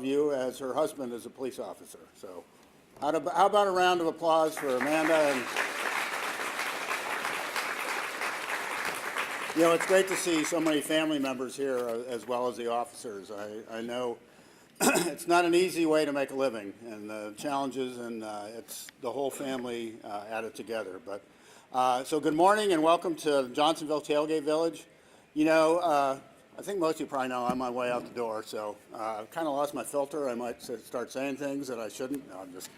of you as her husband is a police officer. So how about a round of applause for Amanda? And, you know, it's great to see so many family members here as well as the officers. I know it's not an easy way to make a living, and the challenges, and it's the whole family at it together. But so good morning and welcome to Johnsonville Tailgate Village. You know, I think most of you probably know I'm on my way out the door, so I've kind of lost my filter. I might start saying things that I shouldn't. No, I'm just.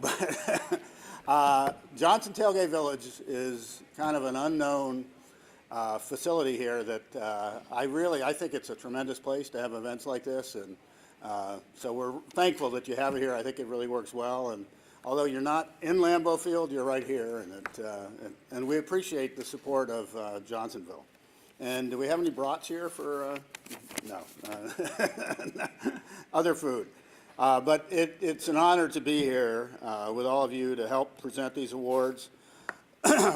But Johnson Tailgate Village is kind of an unknown facility here that I think it's a tremendous place to have events like this, and so we're thankful that you have it here. I think it really works well, and although you're not in Lambeau Field, you're right here, and we appreciate the support of Johnsonville. And do we have any brats here for, no, other food. But it's an honor to be here with all of you to help present these awards,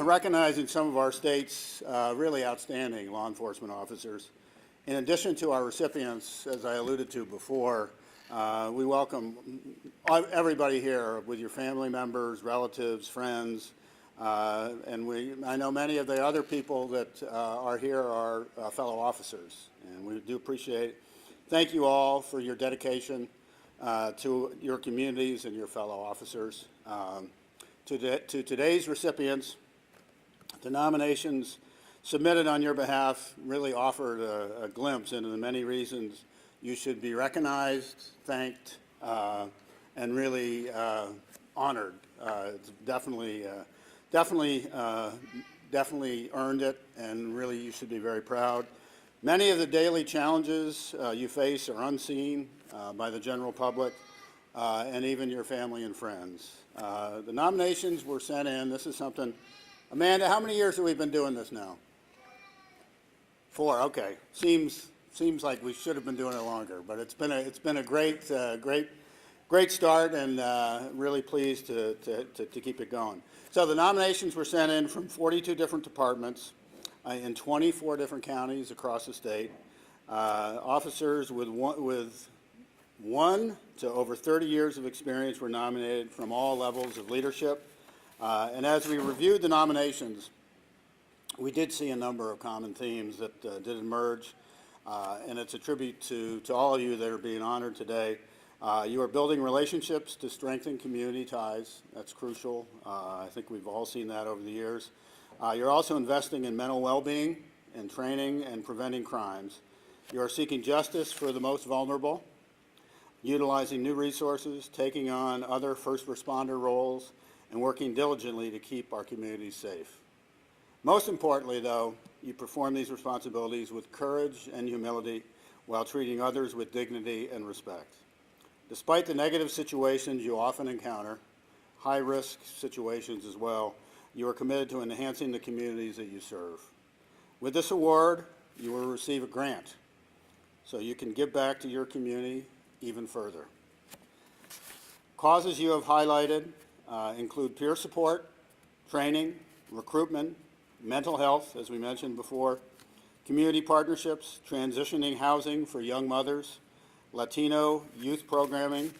recognizing some of our state's really outstanding law enforcement officers. In addition to our recipients, as I alluded to before, we welcome everybody here with your family members, relatives, friends, and I know many of the other people that are here are fellow officers, and we do appreciate it. Thank you all for your dedication to your communities and your fellow officers. To today's recipients, the nominations submitted on your behalf really offered a glimpse into the many reasons you should be recognized, thanked, and really honored. It's definitely earned it, and really you should be very proud. Many of the daily challenges you face are unseen by the general public and even your family and friends. The nominations were sent in. This is something, Amanda, how many years have we been doing this now? 4, okay. Seems like we should have been doing it longer, but it's been a great start, and really pleased to keep it going. So the nominations were sent in from 42 different departments in 24 different counties across the state. Officers with one to over 30 years of experience were nominated from all levels of leadership. And as we reviewed the nominations, we did see a number of common themes that did emerge, and it's a tribute to all of you that are being honored today. You are building relationships to strengthen community ties. That's crucial. I think we've all seen that over the years. You're also investing in mental well-being and training and preventing crimes. You are seeking justice for the most vulnerable, utilizing new resources, taking on other first responder roles, and working diligently to keep our communities safe. Most importantly, though, you perform these responsibilities with courage and humility while treating others with dignity and respect. Despite the negative situations you often encounter, high-risk situations as well, you are committed to enhancing the communities that you serve. With this award, you will receive a grant so you can give back to your community even further. Causes you have highlighted include peer support, training, recruitment, mental health, as we mentioned before, community partnerships, transitioning housing for young mothers, Latino youth programming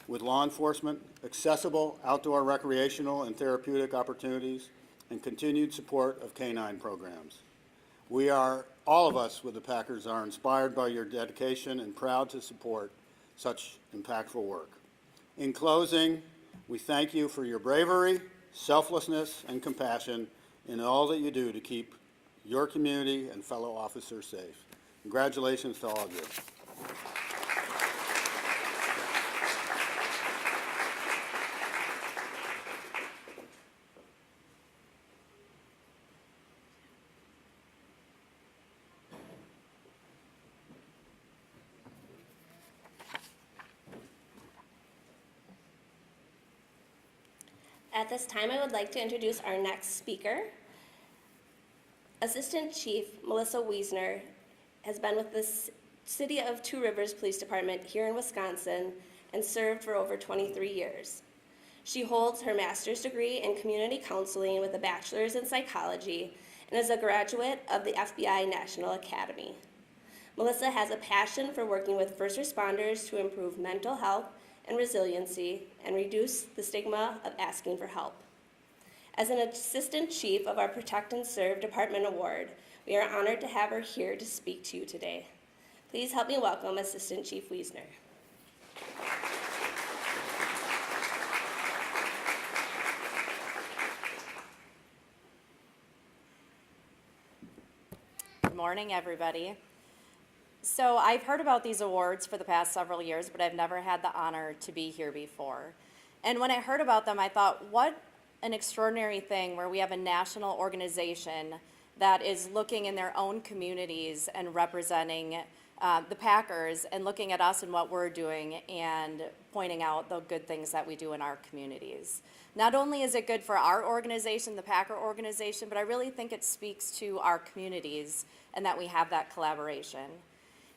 with law enforcement, accessible outdoor recreational and therapeutic opportunities, and continued support of canine programs. We are, all of us with the Packers are inspired by your dedication and proud to support such impactful work. In closing, we thank you for your bravery, selflessness, and compassion in all that you do to keep your community and fellow officers safe. Congratulations to all of you. At this time, I would like to introduce our next speaker. Assistant Chief Melissa Wiesner has been with the City of Two Rivers Police Department here in Wisconsin and served for over 23 years. She holds her master's degree in community counseling with a bachelor's in psychology and is a graduate of the FBI National Academy. Melissa has a passion for working with first responders to improve mental health and resiliency and reduce the stigma of asking for help. As an Assistant Chief of our Protect and Serve Department Award, we are honored to have her here to speak to you today. Please help me welcome Assistant Chief Wiesner. Good morning, everybody. So I've heard about these awards for the past several years, but I've never had the honor to be here before. And when I heard about them, I thought, what an extraordinary thing where we have a national organization that is looking in their own communities and representing the Packers and looking at us and what we're doing and pointing out the good things that we do in our communities. Not only is it good for our organization, the Packer organization, but I really think it speaks to our communities and that we have that collaboration.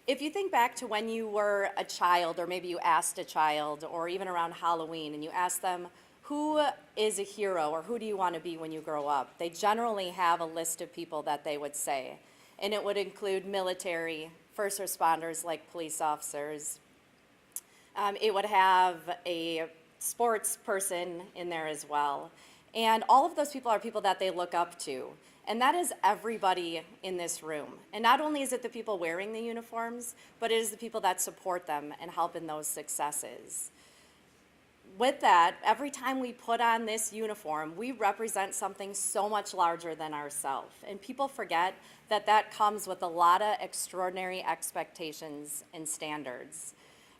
If you think back to when you were a child, or maybe you asked a child, or even around Halloween, and you asked them, who is a hero, or who do you want to be when you grow up? They generally have a list of people that they would say. And it would include military, first responders like police officers. It would have a sports person in there as well. And all of those people are people that they look up to. And that is everybody in this room. And not only is it the people wearing the uniforms, but it is the people that support them and help in those successes. With that, every time we put on this uniform, we represent something so much larger than ourselves. And people forget that that comes with a lot of extraordinary expectations and standards.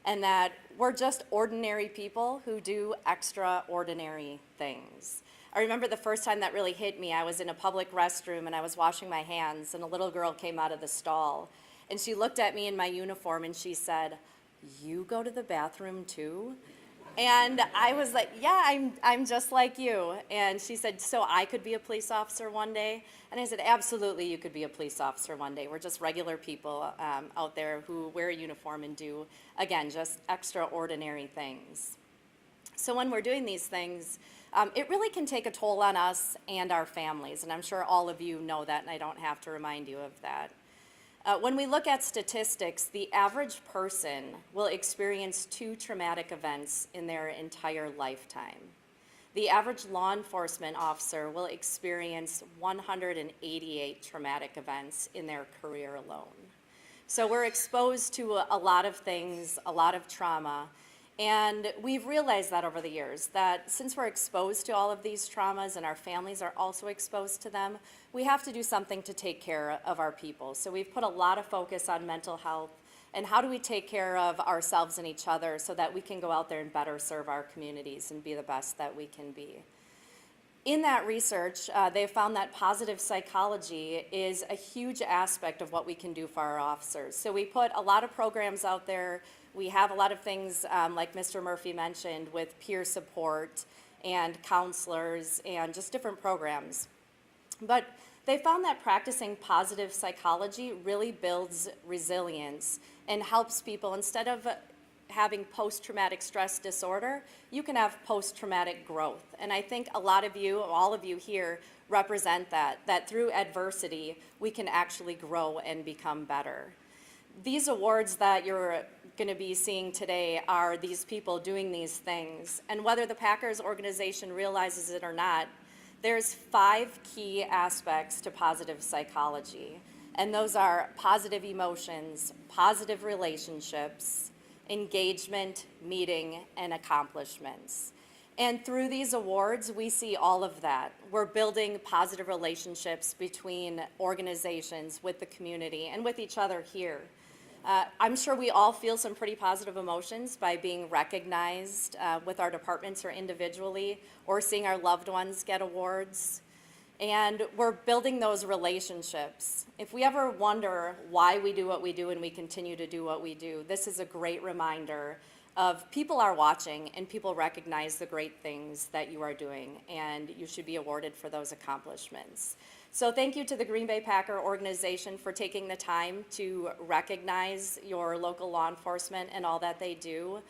And that we're just ordinary people who do extraordinary things. I remember the first time that really hit me, I was in a public restroom and I was washing my hands and a little girl came out of the stall and she looked at me in my uniform and she said, "You go to the bathroom too?" And I was like, "Yeah, I'm just like you." And she said, "So I could be a police officer one day?" And I said, "Absolutely, you could be a police officer one day. We're just regular people out there who wear a uniform and do, again, just extraordinary things." So when we're doing these things, it really can take a toll on us and our families, and I'm sure all of you know that, and I don't have to remind you of that. When we look at statistics, the average person will experience 2 traumatic events in their entire lifetime. The average law enforcement officer will experience 188 traumatic events in their career alone. So we're exposed to a lot of things, a lot of trauma, and we've realized that over the years, that since we're exposed to all of these traumas and our families are also exposed to them, we have to do something to take care of our people. So we've put a lot of focus on mental health and how do we take care of ourselves and each other so that we can go out there and better serve our communities and be the best that we can be. In that research, they found that positive psychology is a huge aspect of what we can do for our officers. So we put a lot of programs out there. We have a lot of things, like Mr. Murphy mentioned, with peer support and counselors and just different programs. But they found that practicing positive psychology really builds resilience and helps people. Instead of having post-traumatic stress disorder, you can have post-traumatic growth. And I think a lot of you, all of you here, represent that through adversity, we can actually grow and become better. These awards that you're going to be seeing today are these people doing these things. And whether the Packers organization realizes it or not, there's 5 key aspects to positive psychology. And those are positive emotions, positive relationships, engagement, meeting, and accomplishments. And through these awards, we see all of that. We're building positive relationships between organizations, with the community, and with each other here. I'm sure we all feel some pretty positive emotions by being recognized with our departments or individually, or seeing our loved ones get awards. And we're building those relationships. If we ever wonder why we do what we do and we continue to do what we do, this is a great reminder of people are watching and people recognize the great things that you are doing, and you should be awarded for those accomplishments. So thank you to the Green Bay Packer organization for taking the time to recognize your local law enforcement and all that they do.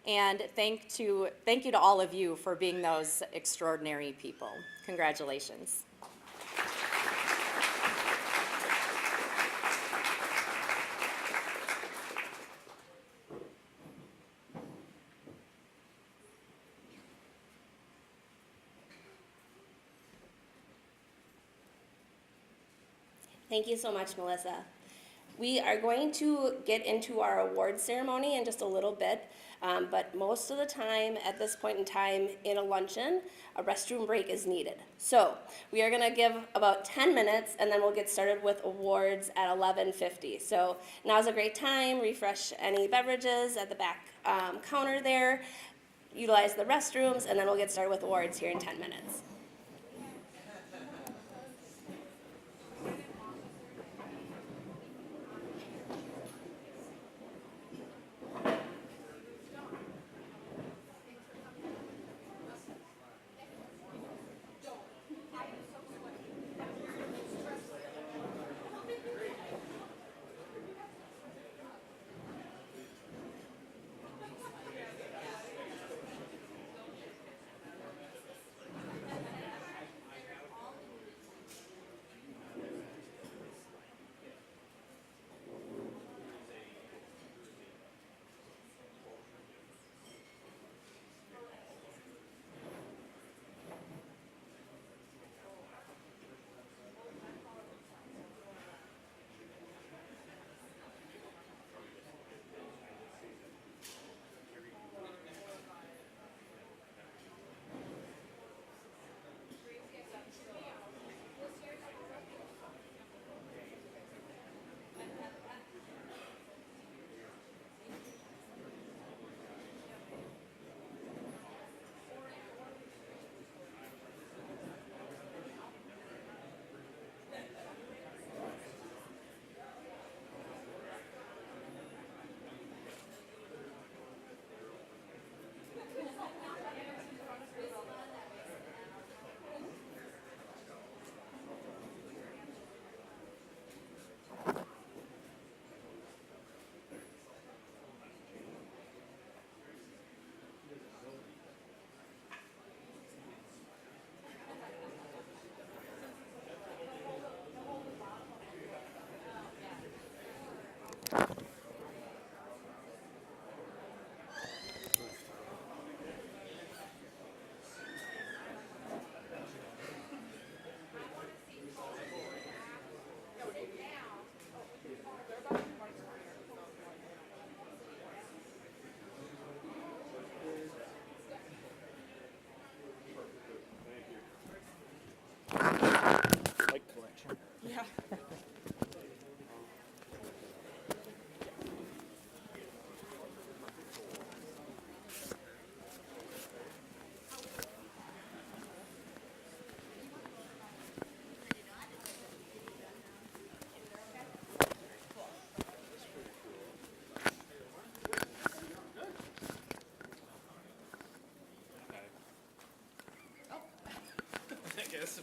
And thank you to all of you for being those extraordinary people. Congratulations. Thank you so much, Melissa. We are going to get into our award ceremony in just a little bit, but most of the time at this point in time in a luncheon, a restroom break is needed. So we are going to give about 10 minutes and then we'll get started with awards at 11:50. So now's a great time, refresh any beverages at the back counter there, utilize the restrooms, and then we'll get started with awards here in 10 minutes.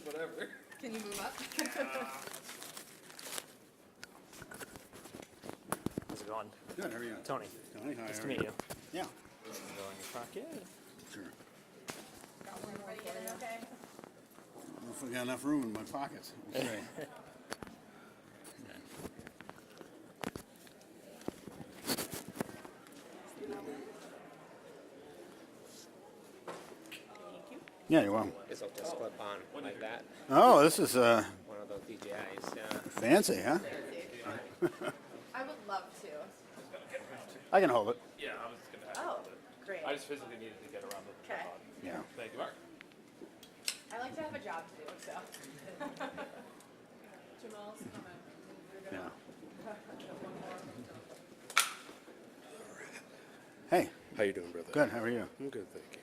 Whatever. Can you move up? How's it going? Good, how are you? Tony. Tony, hi. Nice how to are meet you. Yeah, Go in your pocket. sure. Everybody getting okay? I don't know if we got enough room in my pockets. We'll see. Yeah, you're welcome. Guess I'll just clip on like that. Oh, this is One of those DJIs. Yeah. fancy, huh? I would love to. I can hold it. Yeah, I was just gonna have Oh, great. I just physically needed to get around the Okay. pod. Yeah. Thank you. I like to have a job to do, so. Jamal's coming. Yeah. Hey, How you doing, brother? good, how are you? I'm good, thank you.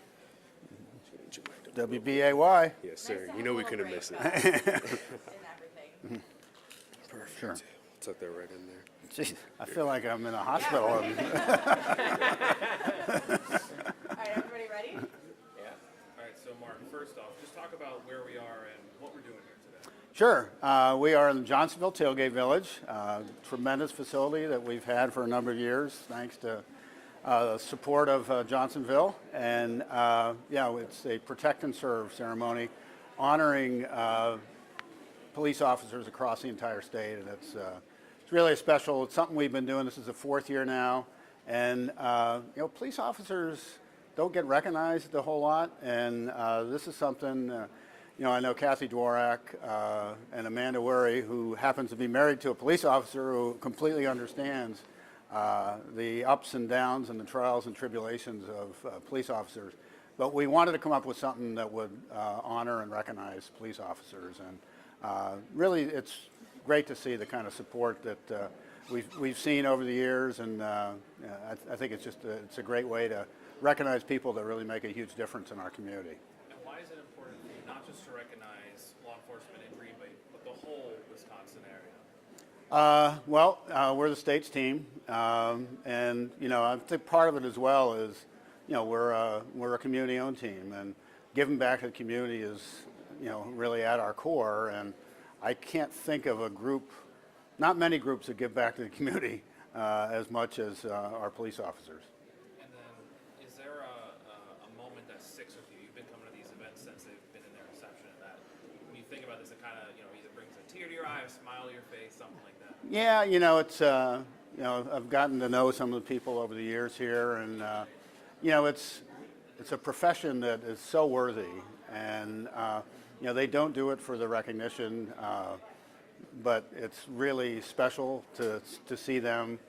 Change your mic up. WBAY. Yes, Nice sir. to You have know a we little couldn't break, miss it. though, in everything. Perfect. Sure. Tuck that right in there. Jeez, I feel like I'm in a hospital. All right, everybody ready? Yeah. All right. So, Mark, first off, just talk about where we are and what we're doing here today. Sure. We are in the Johnsonville Tailgate Village, tremendous facility that we've had for a number of years, thanks to support of Johnsonville. And yeah, it's a protect and serve ceremony honoring police officers across the entire state. And it's really special. It's something we've been doing. This is the fourth year now. And you know, police officers don't get recognized a whole lot. And this is something, I know Kathy Dworak and Amanda Worry, who happens to be married to a police officer who completely understands the ups and downs and the trials and tribulations of police officers. But we wanted to come up with something that would honor and recognize police officers. And really, it's great to see the kind of support that we've seen over the years. And I think it's just it's a great way to recognize people that really make a huge difference in our community. And why is it important for you not just to recognize law enforcement in Green Bay, but the whole Wisconsin area? We're the state's team, and I think part of it as well is, we're a community-owned team, and giving back to the community is, really at our core. And I can't think of a group, not many groups that give back to the community as much as our police officers. And then, is there a moment that sticks with you? You've been coming to these events since they've been in their inception, and that when you think about this, it kind of, either brings a tear to your eye, a smile to your face, something like that. Yeah, it's I've gotten to know some of the people over the years here, and it's a profession that is so worthy, and they don't do it for the recognition, but it's really special to see them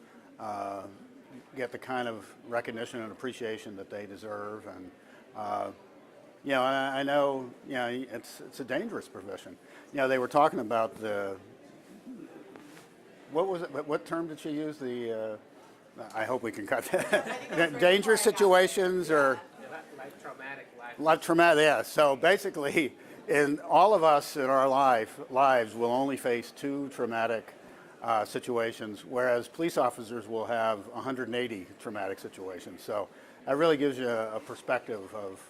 get the kind of recognition and appreciation that they deserve. And I know it's a dangerous profession. They were talking about what was it? What term did she use? I hope we can cut that. Dangerous situations or Like traumatic. Yeah. So basically, in all of us in our lives will only face 2 traumatic situations, whereas police officers will have 180 traumatic situations. So that really gives you a perspective of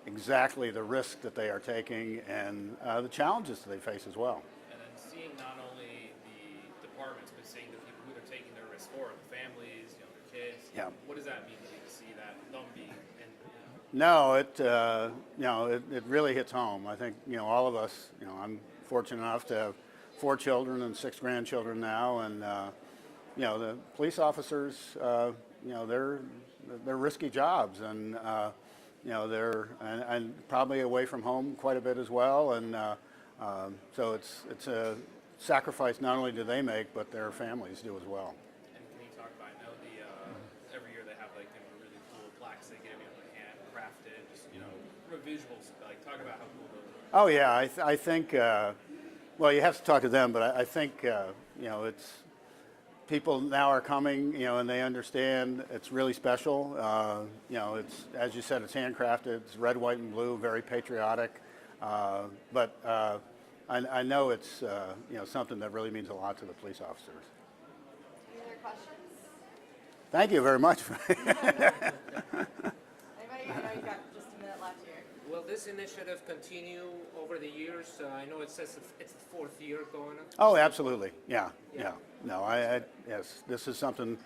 exactly the risk that they are taking and the challenges that they face as well. And then seeing not only the departments, but seeing the people who they're taking their risk for, the families, the kids. Yeah. What does that mean to you to see that them be? No, it really hits home. I think all of us. I'm fortunate enough to have 4 children and 6 grandchildren now, and the police officers, they're risky jobs, and they're and probably away from home quite a bit as well, and so it's a sacrifice not only do they make, but their families do as well. And can you talk about? I know every year they have really cool plaques they give you, handcrafted, just visuals. Like talk about how cool those are. Oh yeah, I think. Well, you have to talk to them, but I think it's people now are coming, and they understand it's really special. It's, as you said, it's handcrafted. It's red, white, and blue, very patriotic. But I know it's something that really means a lot to the police officers. Any other questions? Thank you very much. Anybody? I know you've got just a minute left here. Will this initiative continue over the years? I know it says it's the 4th year going on. Oh, absolutely. Yeah. No, yes, this is something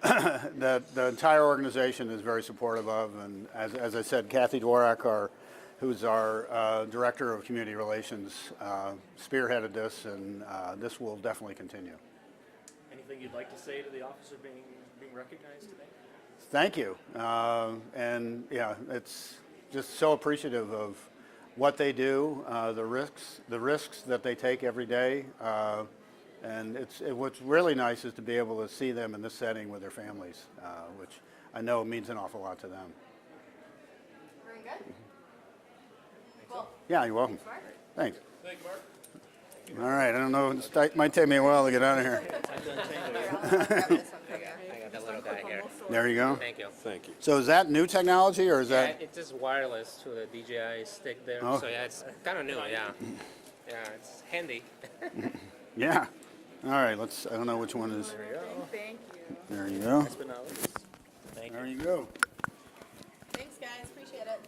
that the entire organization is very supportive of. And as I said, Kathy Dworak, who's our Director of Community Relations, spearheaded this, and this will definitely continue. Anything you'd like to say to the officer being recognized today? Thank you. And yeah, it's just so appreciative of what they do, the risks that they take every day. And what's really nice is to be able to see them in this setting with their families, which I know means an awful lot to them. Very good. Cool. Yeah, you're welcome. Mark? Thanks. Thank you, Mark. All right, I don't know, it might take me a while to get out of here. I got that little guy here. There you go. Thank you. Thank you. So is that new technology, or is Yeah, that? it's just wireless to the DJI stick there. Oh. So yeah, it's kind of new. Yeah, yeah, it's handy. Yeah. All right, I don't know which one is. Thank you. There you go. Last but not least, thank you. There you go. Thanks, guys. Appreciate it.